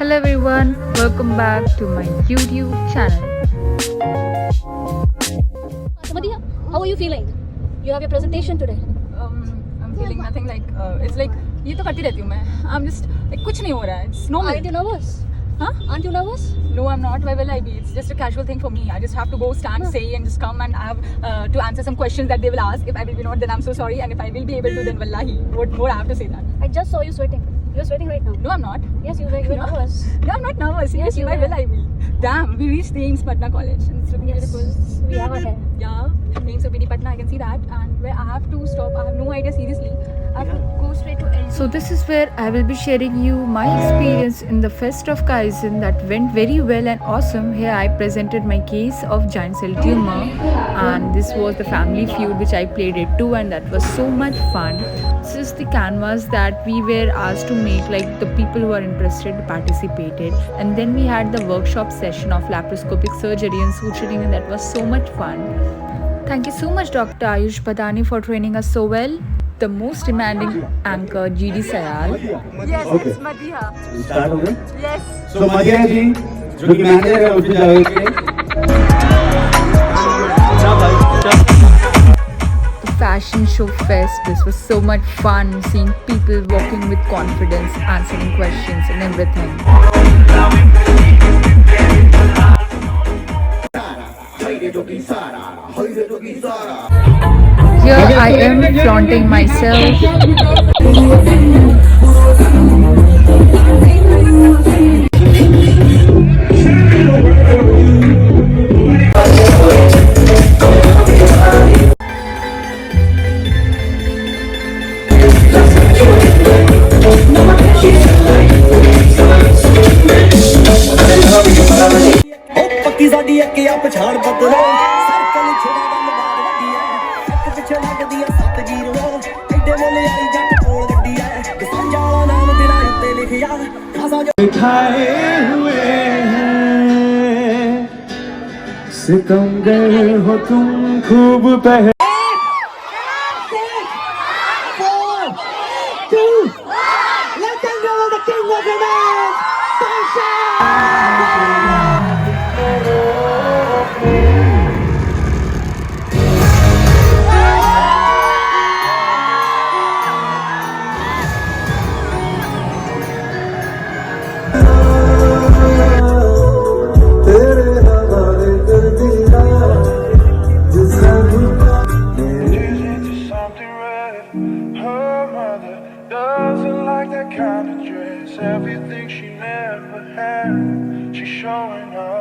Hello everyone, welcome back to my YouTube channel. Madhya, how are you feeling? You have your presentation today. I'm feeling nothing like it's like ये तो करती रहती हूँ मैं. I'm just like कुछ नहीं हो रहा है. It's normal. Aren't you nervous? Huh? Aren't you nervous? No, I'm not. Why will I be? It's just a casual thing for me. I just have to go stand, say, and just come and I have to answer some questions that they will ask. If I will be not, then I'm so sorry. And if I will be able to, then wallahi, what more I have to say that. I just saw you sweating. You're sweating right now. No, I'm not. Yes, you were nervous. No, I'm not nervous. Seriously, you why were. will I be? Damn, we reached the Aiims Patna college. And it's looking Yes, beautiful. we have our hair. Yeah, Aiims of Patna, I can see that. And where I have to stop, I have no idea seriously. I have to go straight to Aiims. So this is where I will be sharing you my experience in the Fest of Kaizen that went very well and awesome. Here I presented my case of giant cell tumor, and this was the family feud which I played it too, and that was so much fun. This is the canvas that we were asked to make, like the people who are interested participated, and then we had the workshop session of laparoscopic surgery and suturing, and that was so much fun. Thank you so much Dr. Aiims Patna for training us so well. The most demanding anchor GD Sayal. Yes, Okay. it's Madhya. Start हो गए Yes. सो मदिया जी जो कि manager है उसकी जगह के The fashion show fest, this was so much fun seeing people walking with confidence, answering questions and everything. Here I am flaunting myself. ਪੱਕੀ ਸਾਡੀ ਅੱਗੇ ਆ ਪਛਾਣ ਬਦਲੋ ਸਰਕਲ ਛੋੜਾ ਗੱਲ ਬਾਤ ਵੱਡੀ ਐ ਇੱਕ ਪਿੱਛੇ ਲੱਗਦੀ ਐ 7 ਜੀਰੋ ਐਡੇ ਮੋਲੇ ਵਾਲੀ ਜੱਟ ਕੋਲ ਗੱਡੀ ਐ ਸਾਂਝਾ ਨਾਮ ਦਿਲਾਂ ਉੱਤੇ ਲਿਖਿਆ ਖਾਸਾ ਜੋ बिठाए हुए हैं सितमगर हो तुम खूब पहले Something red. Her mother doesn't like that kind of dress. Everything she never had, she's showing up.